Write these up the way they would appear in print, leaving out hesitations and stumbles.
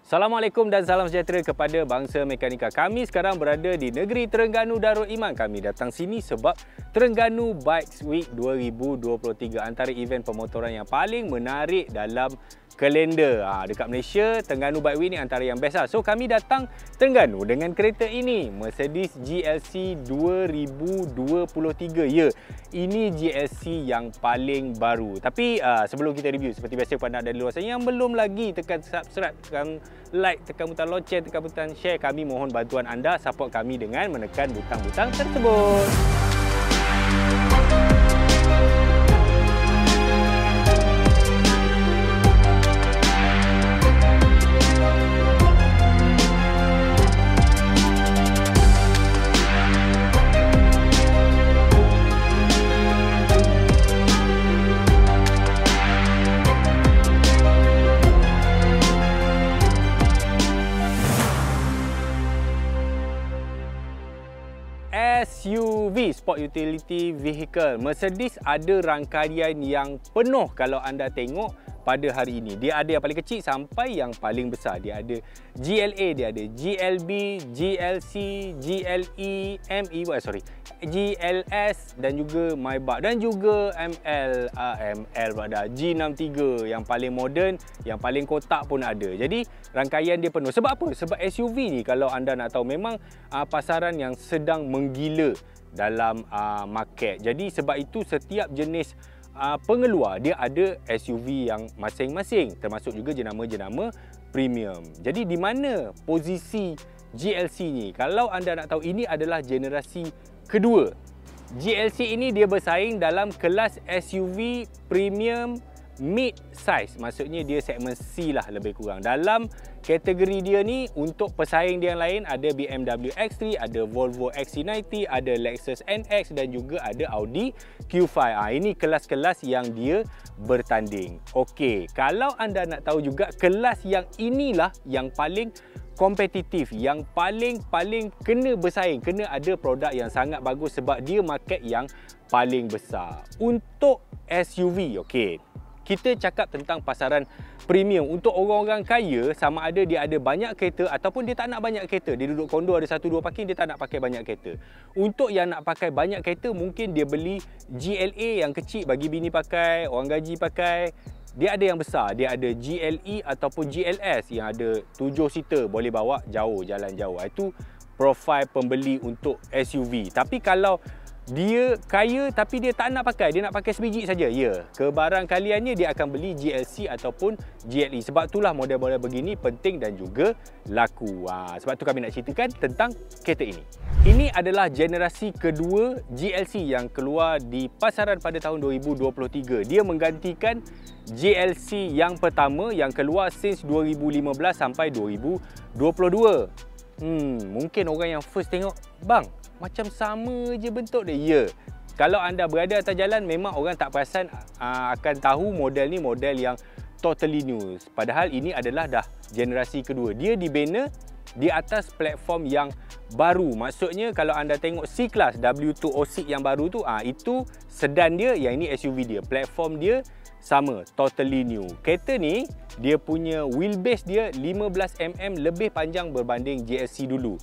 Assalamualaikum dan salam sejahtera kepada bangsa mekanika. Kami sekarang berada di negeri Terengganu Darul Iman. Kami datang sini sebab Terengganu Bikes Week 2023, antara event pemotoran yang paling menarik dalam kalender. Dekat Malaysia, Terengganu Bike Week ni antara yang best lah. So kami datang Terengganu dengan kereta ini, Mercedes GLC 2023. Ya, ini GLC yang paling baru. Tapi sebelum kita review, seperti biasa kepada anda dari luar sana yang belum lagi tekan subscribe, tekan like, tekan butang loceng, tekan butang share, kami mohon bantuan anda support kami dengan menekan butang-butang tersebut. SUV, Sport Utility Vehicle. Mercedes ada rangkaian yang penuh kalau anda tengok pada hari ini. Dia ada yang paling kecil sampai yang paling besar. Dia ada GLA, dia ada GLB, GLC, GLE, GLS dan juga Maybach dan juga G63 yang paling moden, yang paling kotak pun ada. Jadi rangkaian dia penuh. Sebab apa? Sebab SUV ni kalau anda nak tahu memang pasaran yang sedang menggila dalam market. Jadi sebab itu setiap jenis pengeluar dia ada SUV yang masing-masing, termasuk juga jenama-jenama premium. Jadi di mana posisi GLC ni? Kalau anda nak tahu, ini adalah generasi kedua. GLC ini dia bersaing dalam kelas SUV premium mid size, maksudnya dia segmen C lah lebih kurang. Dalam kategori dia ni, untuk pesaing dia yang lain ada BMW X3, ada Volvo XC90, ada Lexus NX dan juga ada Audi Q5. Ini kelas-kelas yang dia bertanding. Okey, kalau anda nak tahu juga, kelas yang inilah yang paling kompetitif, yang paling kena bersaing, kena ada produk yang sangat bagus sebab dia market yang paling besar. Untuk SUV, okey, kita cakap tentang pasaran premium. Untuk orang-orang kaya, sama ada dia ada banyak kereta ataupun dia tak nak banyak kereta. Dia duduk kondo ada 1-2 parking, dia tak nak pakai banyak kereta. Untuk yang nak pakai banyak kereta, mungkin dia beli GLA yang kecil bagi bini pakai, orang gaji pakai. Dia ada yang besar, dia ada GLE ataupun GLS yang ada 7 seater, boleh bawa jauh, jalan jauh. Itu profil pembeli untuk SUV. Tapi kalau dia kaya tapi dia tak nak pakai, dia nak pakai sebiji saja, ya, kebarangkaliannya dia akan beli GLC ataupun GLE. Sebab itulah model-model begini penting dan juga laku. Sebab tu kami nak ceritakan tentang kereta ini. Ini adalah generasi kedua GLC yang keluar di pasaran pada tahun 2023. Dia menggantikan GLC yang pertama yang keluar since 2015 sampai 2022. Mungkin orang yang first tengok, bang, macam sama je bentuk dia. Ya, kalau anda berada atas jalan, memang orang tak perasan akan tahu model ni model yang totally new. Padahal ini adalah dah generasi kedua. Dia dibina di atas platform yang baru. Maksudnya kalau anda tengok C-Class W206 yang baru tu, itu sedan dia, yang ini SUV dia. Platform dia sama, totally new. Kereta ni dia punya wheelbase dia 15mm lebih panjang berbanding GLC dulu.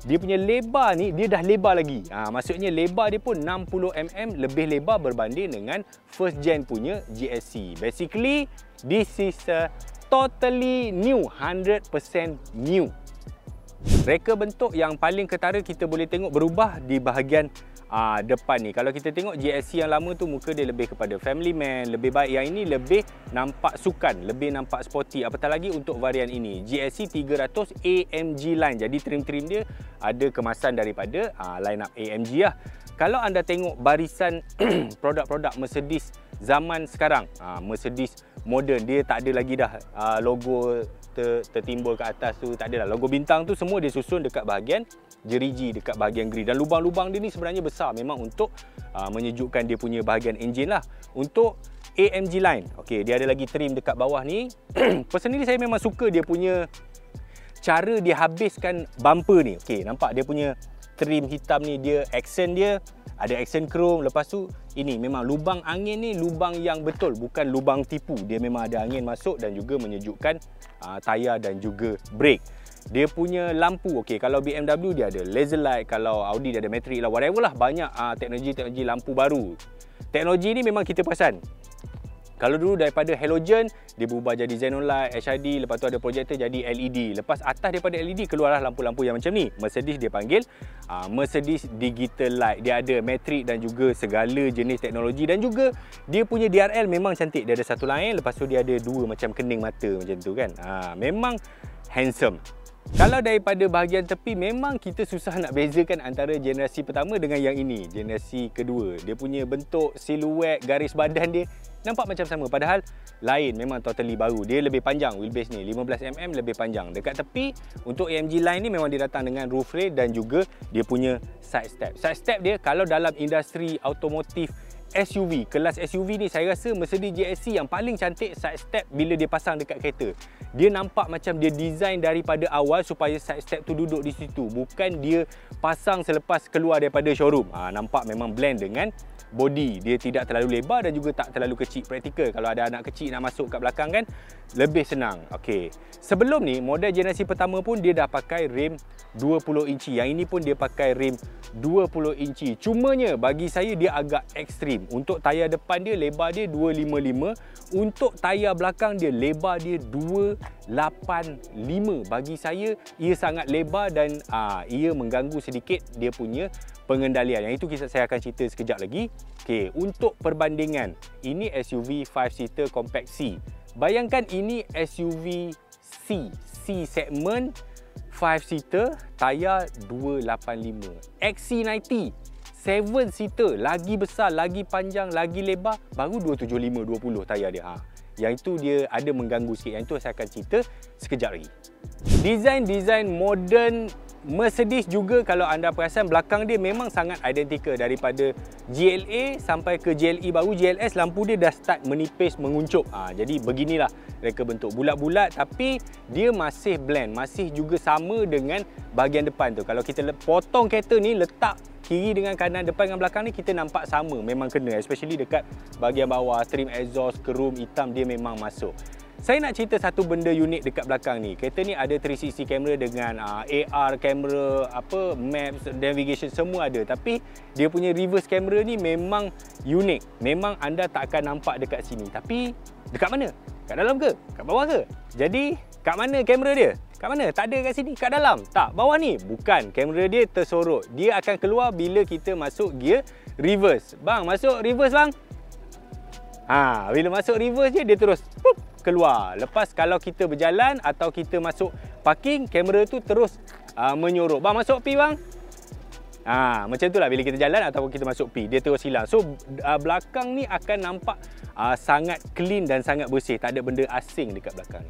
Dia punya lebar ni, dia dah lebar lagi. Maksudnya lebar dia pun 60mm lebih lebar berbanding dengan first gen punya GLC. Basically, this is a totally new, 100% new. Reka bentuk yang paling ketara kita boleh tengok berubah di bahagian depan ni. Kalau kita tengok GLC yang lama tu, muka dia lebih kepada family man, lebih baik. Yang ini lebih nampak sukan, lebih nampak sporty. Apatah lagi untuk varian ini, GLC 300 AMG line. Jadi trim-trim dia ada kemasan daripada line up AMG lah. Kalau anda tengok barisan produk-produk Mercedes zaman sekarang, Mercedes modern, dia tak ada lagi dah logo tertimbul ke atas tu, tak ada dah. Logo bintang tu semua dia susun dekat bahagian jeriji, dekat bahagian grill. Dan lubang-lubang dia ni sebenarnya besar, memang untuk menyejukkan dia punya bahagian enjin lah. Untuk AMG line, okey, dia ada lagi trim dekat bawah ni. Personally saya memang suka dia punya cara dia habiskan bumper ni. Okey, nampak dia punya trim hitam ni, dia accent dia ada accent chrome. Lepas tu ini memang lubang angin ni lubang yang betul, bukan lubang tipu. Dia memang ada angin masuk dan juga menyejukkan tayar dan juga brake. Dia punya lampu, okey, kalau BMW dia ada laser light, kalau Audi dia ada matrix lah, whatever lah, banyak teknologi lampu baru. Teknologi ni memang kita perasan. Kalau dulu daripada halogen, dia berubah jadi xenon light, HID, lepas tu ada projector jadi LED. Lepas atas daripada LED, keluarlah lampu-lampu yang macam ni. Mercedes dia panggil Mercedes Digital Light. Dia ada matrix dan juga segala jenis teknologi. Dan juga dia punya DRL memang cantik. Dia ada satu line, lepas tu dia ada dua macam kening mata macam tu kan. Memang handsome. Kalau daripada bahagian tepi, memang kita susah nak bezakan antara generasi pertama dengan yang ini, generasi kedua. Dia punya bentuk, siluet, garis badan dia nampak macam sama, padahal lain, memang totally baru. Dia lebih panjang wheelbase ni, 15mm lebih panjang. Dekat tepi, untuk AMG line ni memang dia datang dengan roof rail dan juga dia punya side step. Side step dia, kalau dalam industri automotif SUV, kelas SUV ni, saya rasa Mercedes GLC yang paling cantik side step bila dia pasang dekat kereta. Dia nampak macam dia design daripada awal supaya side step tu duduk di situ. Bukan dia pasang selepas keluar daripada showroom. Nampak memang blend dengan body. Dia tidak terlalu lebar dan juga tak terlalu kecil. Praktikal kalau ada anak kecil nak masuk kat belakang kan, lebih senang. Okey. Sebelum ni, model generasi pertama pun dia dah pakai rim 20 inci. Yang ini pun dia pakai rim 20 inci. Cumanya bagi saya dia agak ekstrim. Untuk tayar depan dia, lebar dia 255. Untuk tayar belakang dia, lebar dia 285. Bagi saya ia sangat lebar dan ia mengganggu sedikit dia punya pengendalian. Yang itu saya akan cerita sekejap lagi. Okey, untuk perbandingan, ini SUV 5-seater compact C. Bayangkan ini SUV C segmen 5-seater, tayar 285. XC90 7-seater, lagi besar, lagi panjang, lagi lebar, baru 275-20 tayar dia. Yang itu dia ada mengganggu sikit. Yang itu saya akan cerita sekejap lagi. Design moden Mercedes juga, kalau anda perasan belakang dia memang sangat identical. Daripada GLA sampai ke GLE baru, GLS lampu dia dah start menipis, menguncup. Jadi beginilah reka bentuk, bulat-bulat, tapi dia masih blend, masih juga sama dengan bahagian depan tu. Kalau kita potong kereta ni, letak kiri dengan kanan, depan dengan belakang ni, kita nampak sama, memang kena. Especially dekat bahagian bawah, trim exhaust, chrome hitam, dia memang masuk. Saya nak cerita satu benda unik dekat belakang ni. Kereta ni ada 360 kamera dengan AR kamera, maps, navigation, semua ada. Tapi dia punya reverse kamera ni memang unik. Memang anda tak akan nampak dekat sini. Tapi dekat mana? Kat dalam ke? Kat bawah ke? Jadi kat mana kamera dia? Kat mana? Tak ada kat sini. Kat dalam? Tak. Bawah ni? Bukan. Kamera dia tersorot. Dia akan keluar bila kita masuk gear reverse. Bang, masuk reverse bang. Bila masuk reverse je, dia terus keluar. Lepas kalau kita berjalan atau kita masuk parking, kamera tu terus menyorot. Bang, masuk P bang. Macam itulah bila kita jalan ataupun kita masuk P, dia terus hilang. So belakang ni akan nampak sangat clean dan sangat bersih. Tak ada benda asing dekat belakang ni.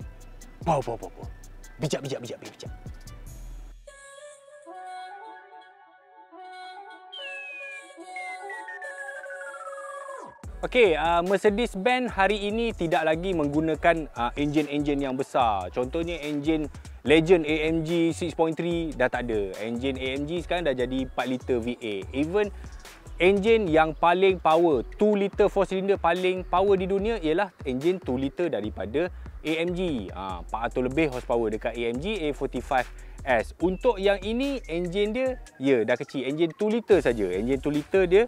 Pow. Bijak. Okey, Mercedes-Benz hari ini tidak lagi menggunakan enjin-enjin yang besar. Contohnya enjin Legend AMG 6.3 dah tak ada. Enjin AMG sekarang dah jadi 4 liter V8. Even enjin yang paling power, 2 liter 4 cylinder paling power di dunia ialah enjin 2 liter daripada AMG. 400 lebih horsepower dekat AMG A45S. Untuk yang ini, enjin dia dah kecil. Enjin 2 liter saja. Enjin 2 liter dia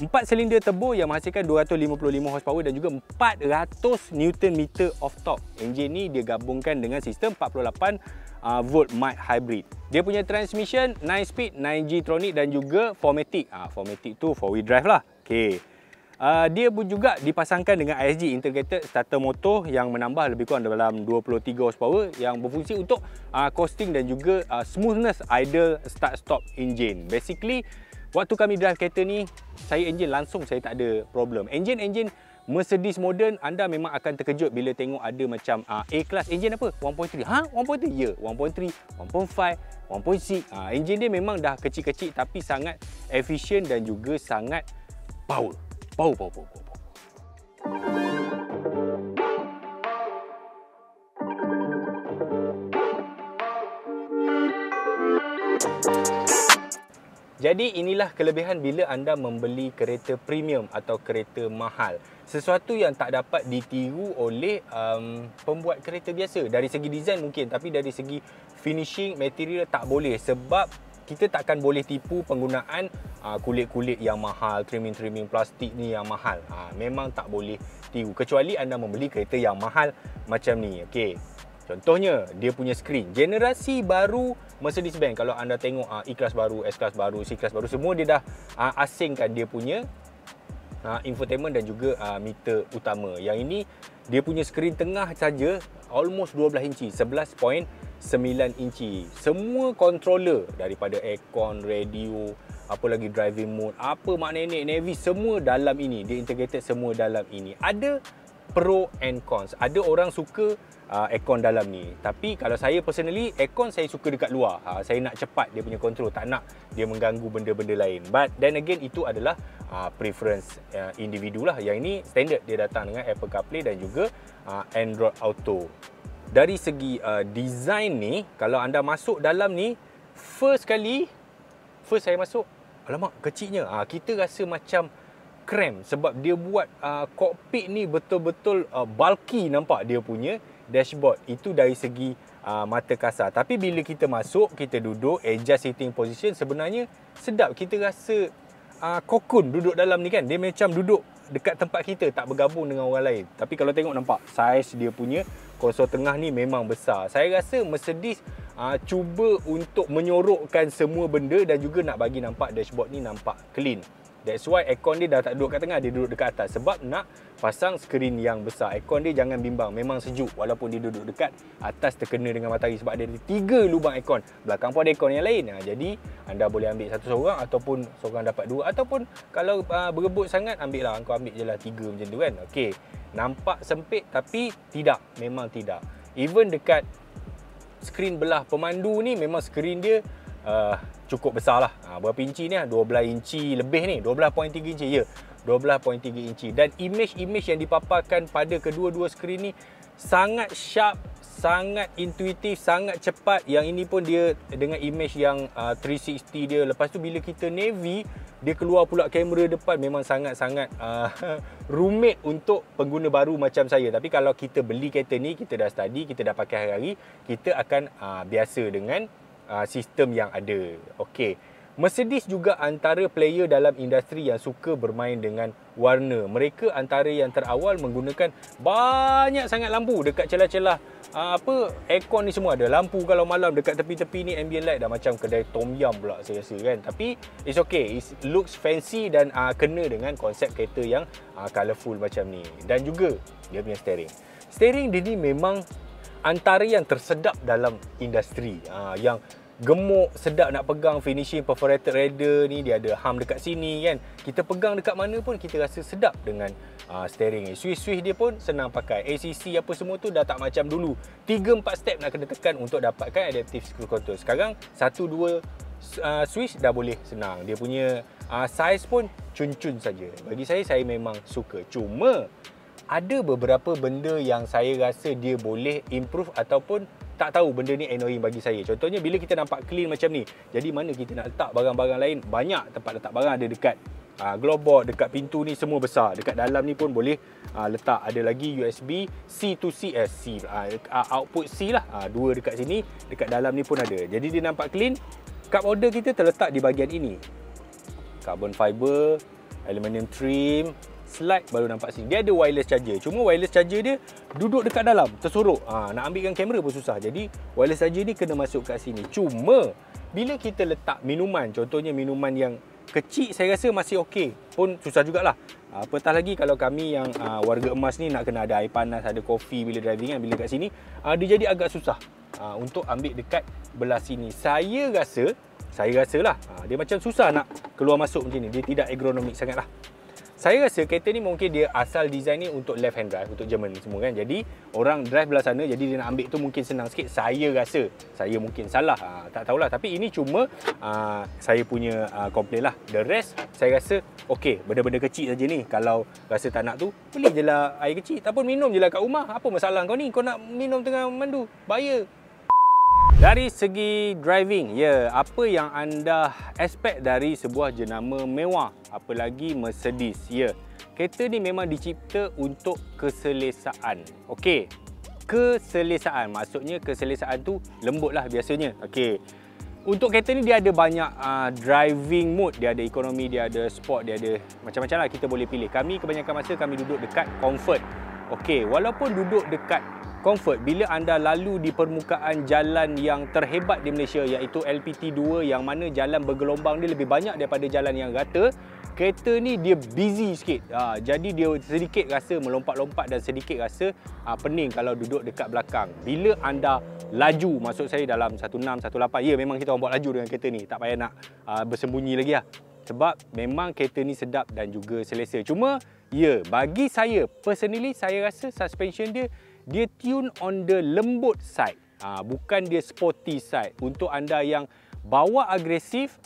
4 silinder turbo yang menghasilkan 255 horsepower dan juga 400 Nm of torque. Enjin ni dia gabungkan dengan sistem 48 volt mild hybrid. Dia punya transmission 9 speed, 9G tronic dan juga 4matic. 4matic tu 4 wheel drive lah. Okey. Dia pun juga dipasangkan dengan ISG integrated starter motor yang menambah lebih kurang dalam 23 horsepower yang berfungsi untuk coasting dan juga smoothness idle start stop engine. Basically, waktu kami drive kereta ni, saya enjin langsung saya tak ada problem. Enjin Mercedes moden, anda memang akan terkejut bila tengok ada macam A-class enjin apa? 1.3. 1.3? Ya, 1.3, 1.5, 1.6. Enjin dia memang dah kecil-kecil tapi sangat efisien dan juga sangat power. Power. Jadi inilah kelebihan bila anda membeli kereta premium atau kereta mahal. Sesuatu yang tak dapat ditiru oleh pembuat kereta biasa. Dari segi design mungkin, tapi dari segi finishing, material tak boleh. Sebab kita takkan boleh tipu penggunaan kulit-kulit yang mahal, trimming-trimming plastik ni yang mahal. Memang tak boleh tiru. Kecuali anda membeli kereta yang mahal macam ni. Okey. Contohnya, dia punya skrin. Generasi baru Mercedes-Benz. Kalau anda tengok E-Class baru, S-Class baru, C-Class baru, semua dia dah asingkan dia punya infotainment dan juga meter utama. Yang ini, dia punya skrin tengah saja almost 12 inci, 11.9 inci. Semua controller daripada aircon, radio, apa lagi driving mode, apa mak nenek, navy, semua dalam ini. Dia integrated semua dalam ini. Ada pro and cons. Ada orang suka aircon dalam ni. Tapi kalau saya personally, aircon saya suka dekat luar. Saya nak cepat dia punya control, tak nak dia mengganggu benda-benda lain. But then again, itu adalah preference individu lah. Yang ini standard, dia datang dengan Apple CarPlay dan juga Android Auto. Dari segi design ni, kalau anda masuk dalam ni, first saya masuk, alamak kecilnya. Kita rasa macam cramp sebab dia buat cockpit ni betul-betul bulky, nampak dia punya dashboard. Itu dari segi mata kasar. Tapi bila kita masuk, kita duduk, adjust sitting position, sebenarnya sedap. Kita rasa cocoon duduk dalam ni kan. Dia macam duduk dekat tempat kita, tak bergabung dengan orang lain. Tapi kalau tengok, nampak saiz dia punya konsol tengah ni memang besar. Saya rasa Mercedes cuba untuk menyorokkan semua benda dan juga nak bagi nampak dashboard ni nampak clean. That's why aircon dia dah tak duduk kat tengah, dia duduk dekat atas. Sebab nak pasang skrin yang besar. Aircon dia jangan bimbang, memang sejuk walaupun dia duduk dekat atas terkena dengan matahari. Sebab ada 3 lubang aircon. Belakang pun ada aircon yang lain. Jadi anda boleh ambil satu seorang ataupun seorang dapat 2. Ataupun kalau berebut sangat, ambil lah. Kau ambil je lah 3 macam tu kan. Okey. Nampak sempit tapi tidak. Memang tidak. Even dekat skrin belah pemandu ni, memang skrin dia cukup besar lah. Berapa inci ni? 12 inci lebih ni. 12.3 inci. Ya, 12.3 inci. Dan image-image yang dipaparkan pada kedua-dua skrin ni sangat sharp, sangat intuitif, sangat cepat. Yang ini pun dia dengan image yang 360 dia. Lepas tu bila kita navy, dia keluar pula kamera depan. Memang sangat-sangat rumit untuk pengguna baru macam saya. Tapi kalau kita beli kereta ni, kita dah study, kita dah pakai hari-hari, kita akan biasa dengan sistem yang ada. Okey. Mercedes juga antara player dalam industri yang suka bermain dengan warna. Mereka antara yang terawal menggunakan banyak sangat lampu dekat celah-celah aircon ni. Semua ada lampu kalau malam dekat tepi-tepi ni, ambient light dah macam kedai tom yum pula saya rasa kan. Tapi it's okay, it looks fancy dan kena dengan konsep kereta yang colourful macam ni. Dan juga dia punya steering dia ni memang antara yang tersedap dalam industri. Yang gemuk, sedap nak pegang, finishing perforated radiator ni, dia ada hum dekat sini kan. Kita pegang dekat mana pun kita rasa sedap dengan steering ni. Switch-switch dia pun senang pakai. ACC apa semua tu dah tak macam dulu. 3-4 step nak kena tekan untuk dapatkan adaptive cruise control. Sekarang 1-2 switch dah boleh senang. Dia punya size pun cun-cun saja. Bagi saya memang suka. Cuma ada beberapa benda yang saya rasa dia boleh improve ataupun tak tahu benda ni annoying bagi saya. Contohnya bila kita nampak clean macam ni, jadi mana kita nak letak barang-barang lain. Banyak tempat letak barang ada dekat glove board, dekat pintu ni semua besar. Dekat dalam ni pun boleh letak. Ada lagi USB C to C, output C lah. 2 dekat sini, dekat dalam ni pun ada. Jadi dia nampak clean. Cup holder kita terletak di bahagian ini. Carbon fiber, aluminium trim, slide baru nampak sini. Dia ada wireless charger. Cuma wireless charger dia duduk dekat dalam, tersorok. Nak ambilkan kamera pun susah. Jadi wireless charger ni kena masuk kat sini. Cuma bila kita letak minuman, contohnya minuman yang kecil, saya rasa masih okey. Pun susah jugalah. Apatah lagi kalau kami yang warga emas ni nak kena ada air panas, ada kopi bila driving kan. Bila kat sini, dia jadi agak susah untuk ambil dekat belah sini. Saya rasalah dia macam susah nak keluar masuk macam ni. Dia tidak ergonomik sangat lah. Saya rasa kereta ni mungkin dia asal design ni untuk left hand drive, untuk German semua kan. Jadi orang drive belah sana, jadi dia nak ambil tu mungkin senang sikit. Saya rasa, saya mungkin salah, tak tahulah. Tapi ini cuma saya punya komplain lah. The rest saya rasa okey, benda-benda kecil saja ni. Kalau rasa tak nak tu, beli je lah air kecil. Tak pun minum je lah kat rumah. Apa masalah kau ni? Kau nak minum tengah mandu, bahaya. Dari segi driving, ya, apa yang anda expect dari sebuah jenama mewah, apalagi Mercedes? Ya, kereta ni memang dicipta untuk keselesaan. Okey, keselesaan, maksudnya keselesaan tu lembut lah biasanya. Okey, untuk kereta ni dia ada banyak driving mode. Dia ada ekonomi, dia ada sport, dia ada macam-macam lah, kita boleh pilih. Kami kebanyakan masa kami duduk dekat comfort. Okey, walaupun duduk dekat comfort, bila anda lalu di permukaan jalan yang terhebat di Malaysia, iaitu LPT2, yang mana jalan bergelombang dia lebih banyak daripada jalan yang rata, kereta ni dia busy sikit. Jadi dia sedikit rasa melompat-lompat dan sedikit rasa pening kalau duduk dekat belakang. Bila anda laju, maksud saya dalam 16, 18, ya memang kita orang buat laju dengan kereta ni, tak payah nak bersembunyi lagi lah. Sebab memang kereta ni sedap dan juga selesa. Cuma, ya, bagi saya, personally, saya rasa suspension dia tune on the lembut side, bukan dia sporty side. Untuk anda yang bawa agresif,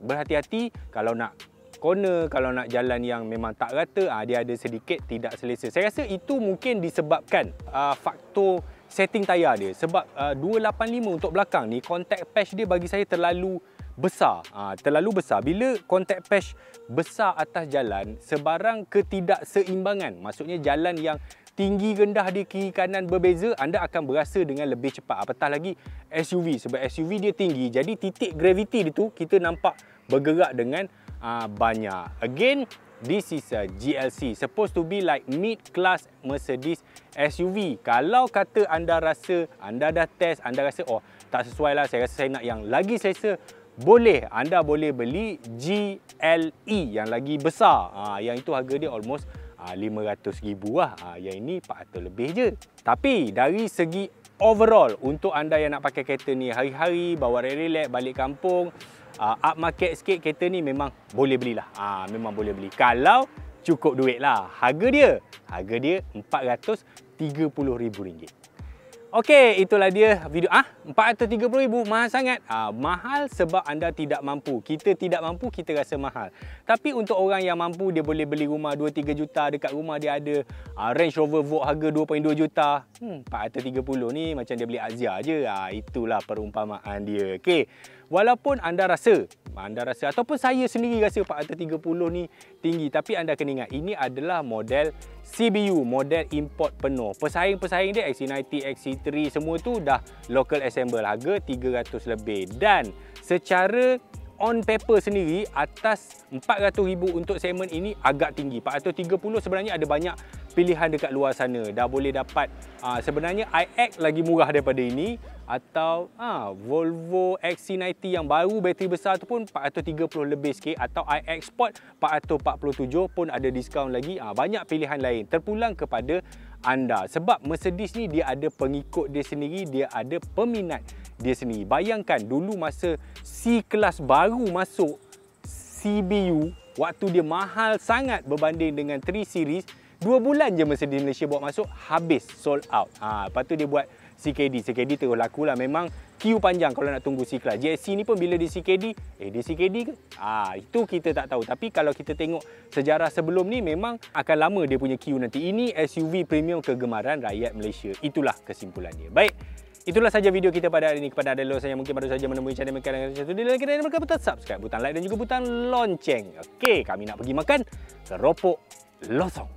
berhati-hati kalau nak corner, kalau nak jalan yang memang tak rata, dia ada sedikit tidak selesa. Saya rasa itu mungkin disebabkan faktor setting tayar dia. Sebab 285 untuk belakang ni, contact patch dia bagi saya terlalu besar. Terlalu besar. Bila contact patch besar atas jalan, sebarang ketidakseimbangan, maksudnya jalan yang tinggi rendah di kiri kanan berbeza, anda akan berasa dengan lebih cepat. Apatah lagi SUV, sebab SUV dia tinggi, jadi titik gravity dia tu kita nampak bergerak dengan banyak. Again, this is a GLC, supposed to be like mid-class Mercedes SUV. Kalau kata anda rasa, anda dah test, anda rasa oh tak sesuai lah, saya rasa saya nak yang lagi selesa, boleh, anda boleh beli GLE yang lagi besar. Yang itu harga dia almost 500,000 lah. Yang ini 400 lebih je. Tapi dari segi overall, untuk anda yang nak pakai kereta ni hari-hari, bawa relax, balik kampung, up market sikit, kereta ni memang boleh belilah. Memang boleh beli kalau cukup duit lah. Harga dia RM430,000. Okey, itulah dia video. RM430,000 mahal sangat. Mahal sebab anda tidak mampu. Kita tidak mampu, kita rasa mahal. Tapi untuk orang yang mampu, dia boleh beli rumah 2-3 juta. Dekat rumah dia ada Range Rover Vogue harga 2.2 juta. 430 ni macam dia beli Azia je. Itulah perumpamaan dia. Okey. Walaupun anda rasa ataupun saya sendiri rasa 430 ni tinggi, tapi anda kena ingat ini adalah model CBU, model import penuh. Pesaing-pesaing dia XC90, XC3 semua tu dah local assemble, harga 300 lebih. Dan secara on paper sendiri, atas 400,000 untuk segmen ini agak tinggi. 430 sebenarnya ada banyak pilihan dekat luar sana. Dah boleh dapat sebenarnya iX lagi murah daripada ini, atau Volvo XC90 yang baru bateri besar tu pun 430 lebih sikit, atau iX Sport 447 pun ada diskaun lagi. Banyak pilihan lain, terpulang kepada anda. Sebab Mercedes ni dia ada pengikut dia sendiri, dia ada peminat dia sendiri. Bayangkan dulu masa C-Class baru masuk CBU, waktu dia mahal sangat berbanding dengan 3 Series, 2 bulan je Mercedes Malaysia bawa masuk, habis, sold out. Lepas tu dia buat CKD terus laku lah. Memang queue panjang kalau nak tunggu C-Class. GSC ni pun bila dia CKD, dia CKD ke? Itu kita tak tahu. Tapi kalau kita tengok sejarah sebelum ni, memang akan lama dia punya queue nanti. Ini SUV premium kegemaran rakyat Malaysia. Itulah kesimpulannya. Baik, itulah saja video kita pada hari ini. Kepada anda yang mungkin baru saja menemui channel mereka dengan channel ini, like dan butang subscribe, butang like dan juga butang lonceng. Okey, kami nak pergi makan keropok losong.